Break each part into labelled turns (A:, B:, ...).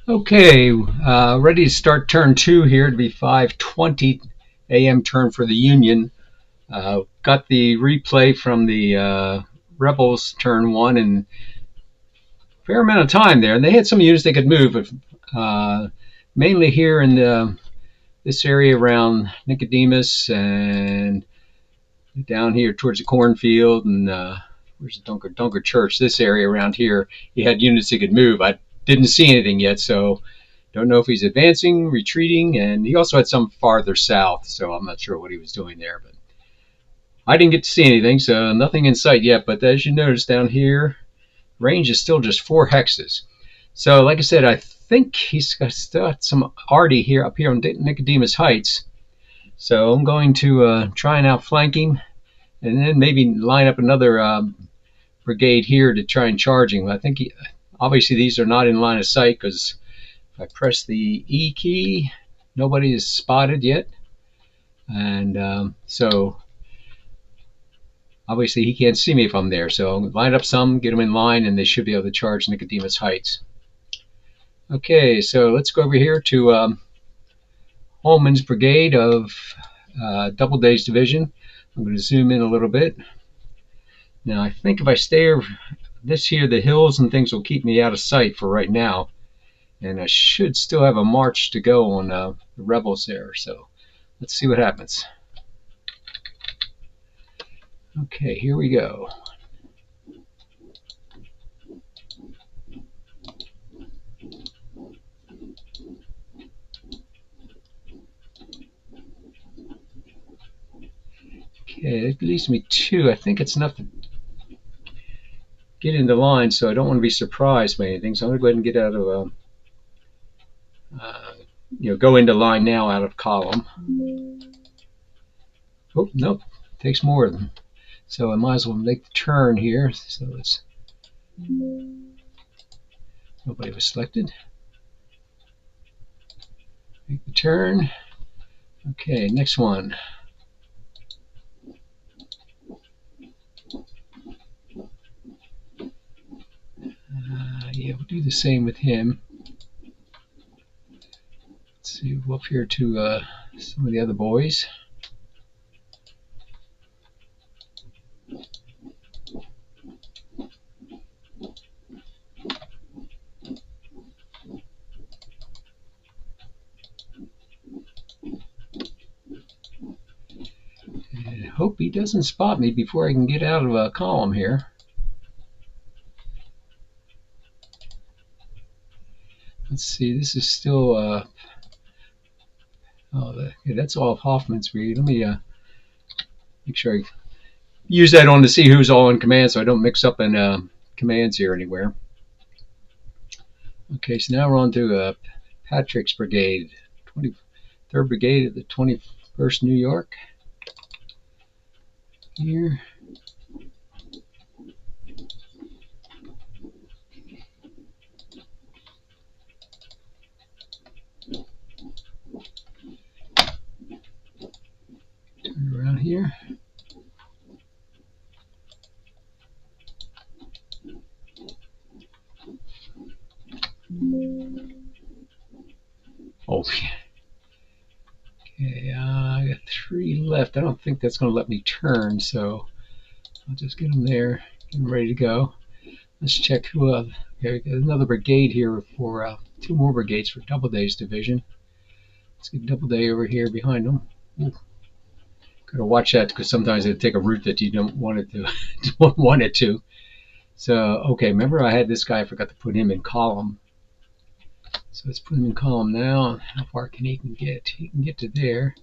A: Okay, ready to start turn two here to be 5:20 a.m. turn for the Union. Got the replay from the Rebels turn one and fair amount of time there. And they had some units they could move, but mainly here in this area around Nicodemus and down here towards the cornfield and where's the Dunker Church. This area around here, he had units he could move. I didn't see anything yet, so don't know if he's advancing, retreating, and he also had some farther south, so I'm not sure what he was doing there. But I didn't get to see anything, so nothing in sight yet. But as you notice down here, range is still just 4 hexes. So like I said, I think he's got some arty here up here on Nicodemus Heights. So I'm going to try and outflank him, and then maybe line up another brigade here to try and charge him. I think obviously these are not in line of sight because if I press the E key, nobody is spotted yet. And so obviously he can't see me if I'm there. So line up some, get them in line, and they should be able to charge Nicodemus Heights. Okay, so let's go over here to Holman's brigade of Doubleday's division. I'm going to zoom in a little bit. Now I think if I stay over this here, the hills and things will keep me out of sight for right now. And I should still have a march to go on the rebels there. So let's see what happens. Okay, here we go. Okay, it leaves me 2. I think it's enough to get into line, so I don't want to be surprised by anything. So I'm going to go ahead and get out of go into line now out of column. Oh, nope, takes more than. So I might as well make the turn here. So it's nobody was selected. Make the turn. Okay, next one. Yeah, we'll do the same with him. Let's see, we'll up here to some of the other boys. And I hope he doesn't spot me before I can get out of a column here. Let's see, this is still that's all of Hoffman's brigade. Let me make sure I use that on to see who's all in command so I don't mix up in commands here anywhere. Okay, so now we're on to Patrick's brigade, 23rd Brigade of the 21st New York. Here. Turn around here. Oh, yeah. Okay, I got 3 left. I don't think that's going to let me turn, so I'll just get them there, get them ready to go. Let's check who. Okay, we got another brigade here for 2 more brigades for Doubleday's division. Let's get Doubleday over here behind them. Ooh. Gotta watch that because sometimes it'll take a route that you don't want it to. Don't want it to. So okay, remember I had this guy. I forgot to put him in column. So let's put him in column now. How far can he get? He can get to there.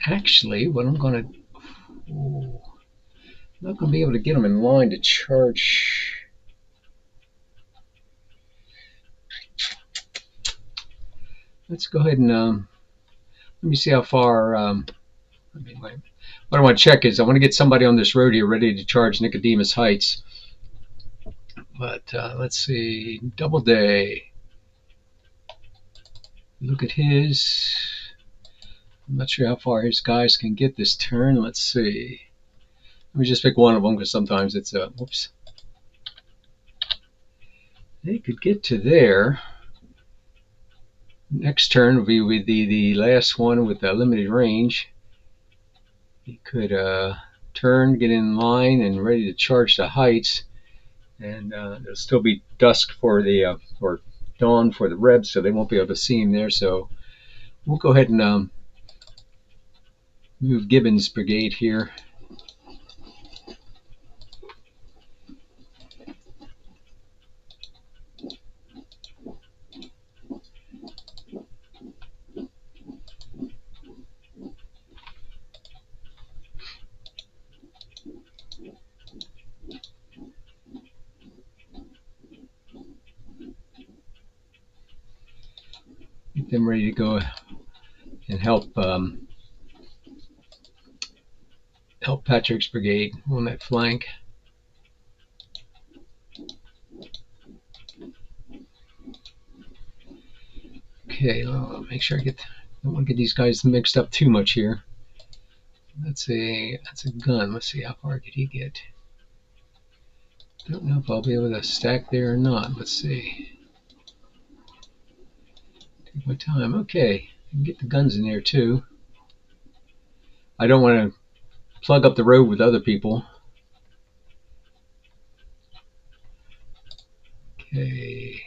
A: Actually, what I'm going to... I'm not going to be able to get him in line to charge. Let's go ahead and... let me see how far... what I want to check is I want to get somebody on this road here ready to charge Nicodemus Heights. But let's see, Doubleday. Look at his. I'm not sure how far his guys can get this turn. Let's see. Let me just pick one of them because sometimes it's whoops. They could get to there. Next turn will be with the last one with the limited range. He could turn, get in line, and ready to charge the heights. And it'll still be dusk for the or dawn for the Rebs, so they won't be able to see him there. So we'll go ahead and move Gibbons' brigade here. Get them ready to go and help Patrick's brigade on that flank. Okay, make sure I don't want to get these guys mixed up too much here. That's a gun. Let's see how far could he get. Don't know if I'll be able to stack there or not. Let's see. Take my time. Okay, I can get the guns in there too. I don't want to plug up the road with other people. Okay.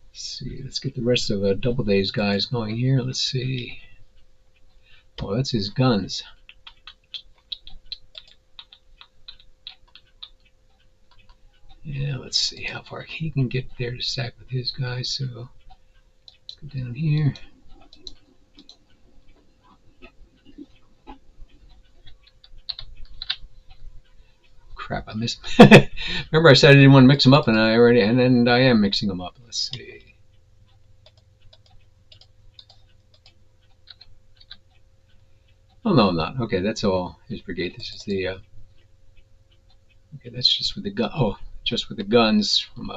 A: Let's see. Let's get the rest of Doubleday's guys going here. Let's see. Oh, that's his guns. Yeah, let's see how far he can get there to stack with his guys. So let's go down here. Crap, I missed. Remember I said I didn't want to mix them up, and I am mixing them up. Let's see. Oh no, I'm not. Okay, that's all his brigade. This is the okay. That's just with the gun. Oh, just with the guns from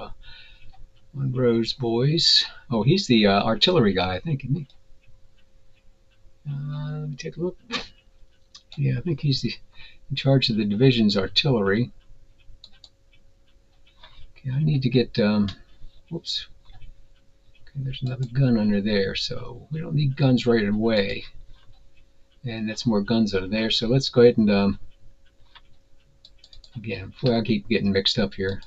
A: Monroe's boys. Oh, he's the artillery guy, I think, isn't he? Let me take a look. Yeah, I think he's in charge of the division's artillery. Okay, I need to get. Whoops. Okay, there's another gun under there, so we don't need guns right away. And that's more guns under there. So let's go ahead and again, boy, I keep getting mixed up here.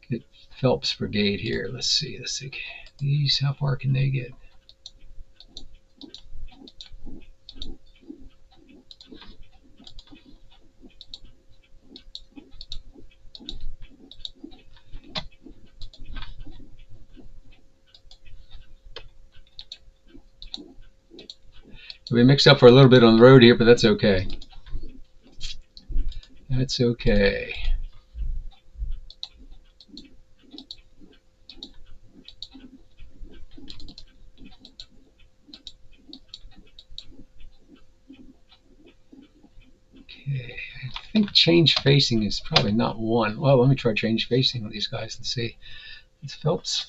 A: Get Phelps' brigade here. Let's see. These, how far can they get? We mixed up for a little bit on the road here, but that's okay. That's okay. Okay, I think change facing is probably not one. Well, let me try change facing with these guys. Let's see. It's Phelps.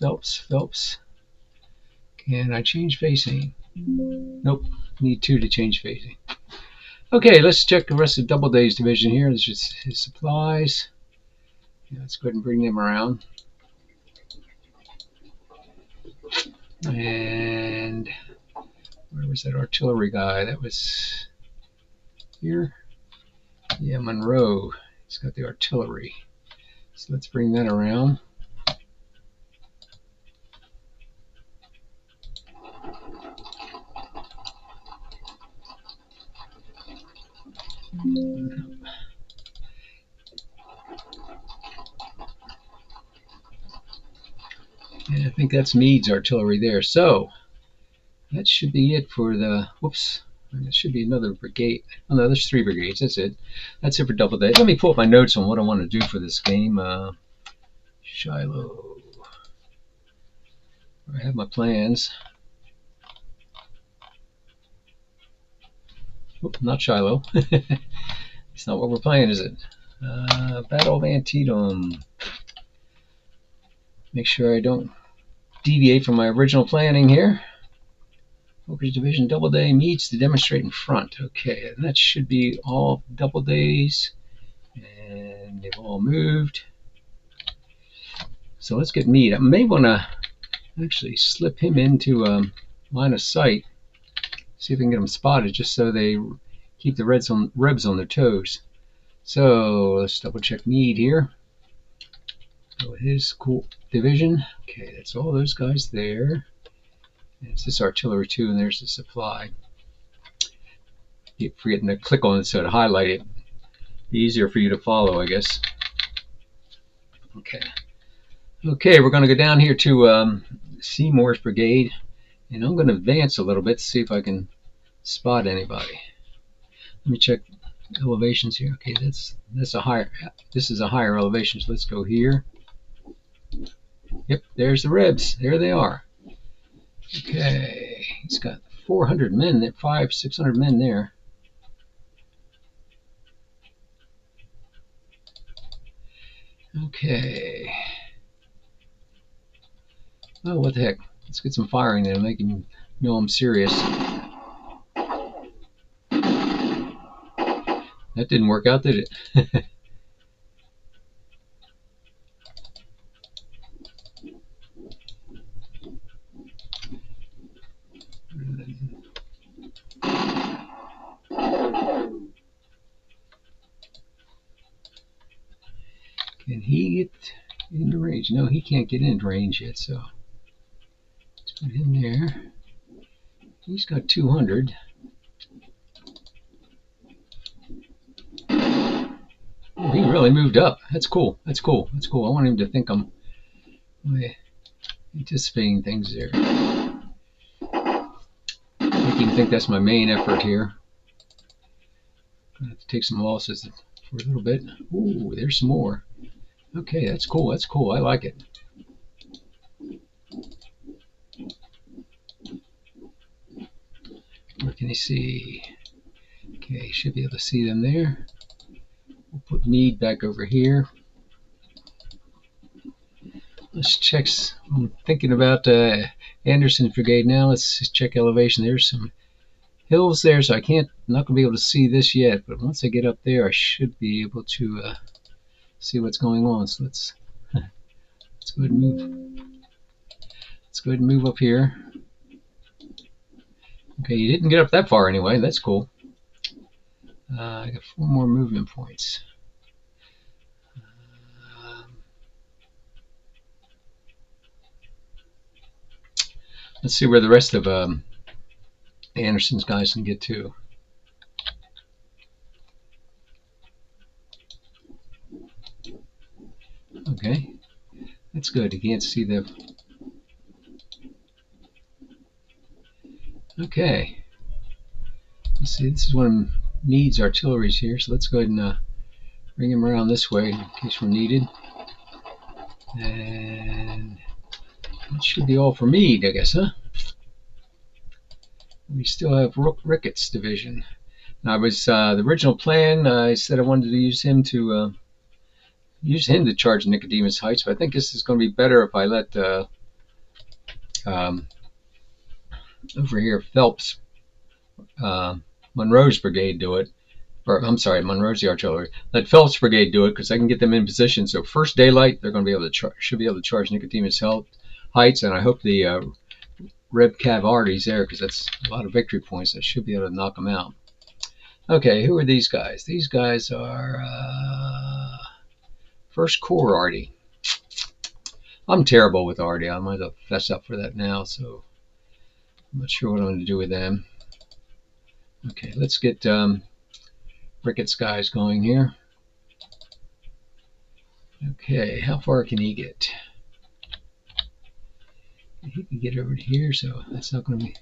A: Can I change facing? Nope. Need 2 to change facing. Okay, let's check the rest of Doubleday's division here. This is his supplies. Yeah, let's go ahead and bring them around. And where was that artillery guy? That was here. Yeah, Monroe. He's got the artillery. So let's bring that around. And I think that's Meade's artillery there. So that should be it for the, whoops, there should be another brigade. Oh no, there's 3 brigades. That's it. That's it for Doubleday. Let me pull up my notes on what I want to do for this game. Shiloh. I have my plans. Oop, not Shiloh. It's not what we're playing, is it? Battle of Antietam. Make sure I don't deviate from my original planning here. Focus Division Doubleday meets to demonstrate in front. Okay, and that should be all Doubledays. And they've all moved. So let's get Meade. I may want to actually slip him into line of sight. See if we can get them spotted, just so they keep the Rebs on their toes. So let's double check Meade here. Go with his cool division. Okay, that's all those guys there. And it's this artillery too, and there's the supply. Keep forgetting to click on it so to highlight it. Be easier for you to follow, I guess. Okay. Okay, we're going to go down here to Seymour's brigade, and I'm going to advance a little bit to see if I can spot anybody. Let me check elevations here. Okay, that's a higher. This is a higher elevation. So let's go here. Yep, there's the Rebs. There they are. Okay, he's got 400 men there, 600 men there. Okay. Oh, what the heck? Let's get some firing there, make him know I'm serious. That didn't work out, did it? Can he get into range? No, he can't get into range yet, so let's put him there. He's got 200. Oh, he really moved up. That's cool. That's cool. That's cool. I want him to think I'm anticipating things there. Make him think that's my main effort here. Gonna have to take some losses for a little bit. Ooh, there's some more. Okay, that's cool. That's cool. I like it. Where can he see? Okay, should be able to see them there. We'll put Meade back over here. Let's check. I'm thinking about Anderson's brigade now. Let's check elevation. There's some hills there, so not gonna be able to see this yet. But once I get up there, I should be able to see what's going on. So let's go ahead and move. Let's go ahead and move up here. Okay, you didn't get up that far anyway. That's cool. I got 4 more movement points. Let's see where the rest of Anderson's guys can get to. Okay, that's good. You can't see the. Okay. Let's see. This is one of Meade's artilleries here, so let's go ahead and bring him around this way in case we're needed. And that should be all for Meade, I guess, huh? We still have Ricketts' division. Now, I was the original plan. I said I wanted to use him to charge Nicodemus Heights, but I think this is going to be better if I let over here Phelps, Monroe's brigade do it. Or I'm sorry, Monroe's the artillery. Let Phelps' brigade do it because I can get them in position. So first daylight, they're going to be able to should be able to charge Nicodemus Heights, and I hope the Reb Cav Artie's there because that's a lot of victory points. I should be able to knock them out. Okay, who are these guys? These guys are First Corps Artie. I'm terrible with Artie. I might as well fess up for that now, so I'm not sure what I'm going to do with them. Okay, let's get Ricketts guys going here. Okay, how far can he get? He can get over to here, so that's not going to be.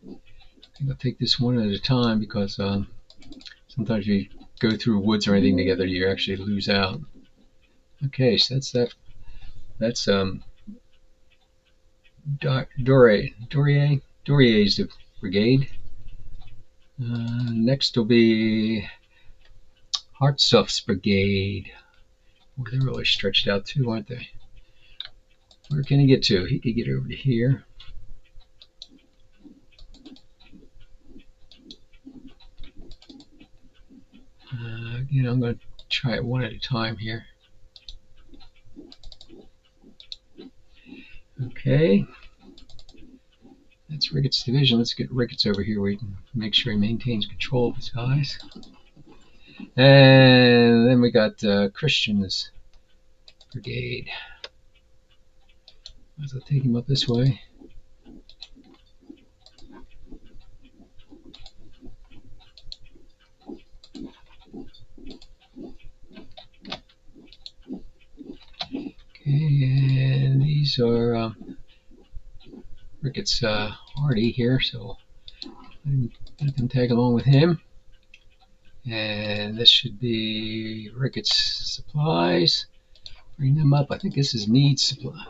A: I think I'll take this one at a time because sometimes you go through woods or anything together, you actually lose out. Okay, so that's that. That's Dorier's brigade. Next will be Hartsuff's brigade. Oh, they're really stretched out too, aren't they? Where can he get to? He could get over to here. Again, I'm going to try it one at a time here. Okay. That's Ricketts' division. Let's get Ricketts over here. We can make sure he maintains control of his guys. And then we got Christian's brigade. Might as well take him up this way. Okay, and these are Ricketts Hardy here, so let them tag along with him. And this should be Ricketts supplies. Bring them up. I think this is Meade's supply.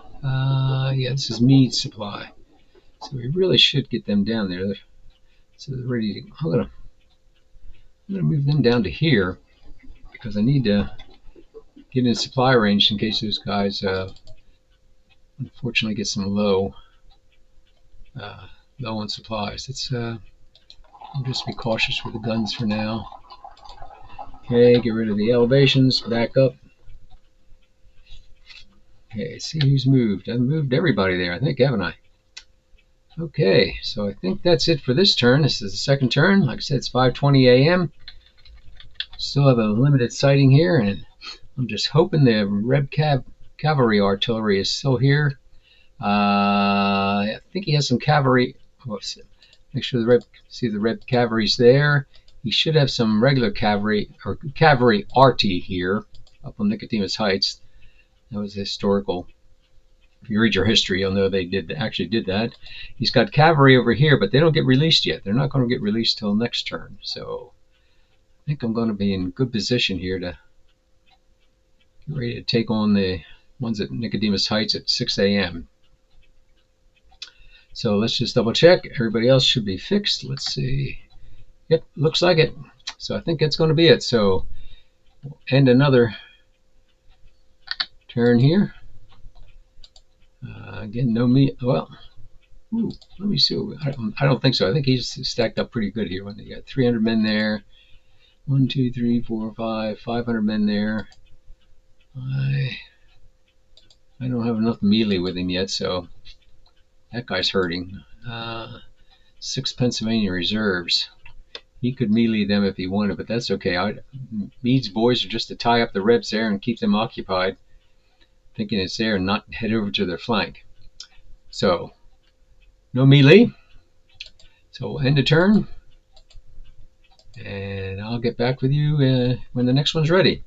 A: Yeah, this is Meade's supply. So we really should get them down there. So they're ready to. I'm gonna move them down to here because I need to get in supply range in case those guys unfortunately get some low on supplies. I'll just be cautious with the guns for now. Okay, get rid of the elevations. Back up. Okay, see who's moved. I've moved everybody there, I think, haven't I? Okay, so I think that's it for this turn. This is the second turn. Like I said, it's 5:20 a.m. Still have a limited sighting here, and I'm just hoping the Reb cavalry artillery is still here. I think he has some cavalry. Make sure the Reb cavalry's there. He should have some regular cavalry or cavalry arty here up on Nicodemus Heights. That was historical. If you read your history, you'll know they actually did that. He's got cavalry over here, but they don't get released yet. They're not going to get released till next turn. So I think I'm going to be in good position here to get ready to take on the ones at Nicodemus Heights at 6 a.m. So let's just double check. Everybody else should be fixed. Let's see. Yep, looks like it. So I think that's going to be it. So we'll end another turn here. Again, no meat. Well, let me see. I don't think so. I think he's stacked up pretty good here. When you got 300 men there, 1, 2, 3, 4, 5, 500 men there. I don't have enough melee with him yet, so that guy's hurting. 6 Pennsylvania reserves. He could melee them if he wanted, but that's okay. Meade's boys are just to tie up the Rebs there and keep them occupied, thinking it's there and not head over to their flank. So, no melee. So we'll end the turn, and I'll get back with you when the next one's ready.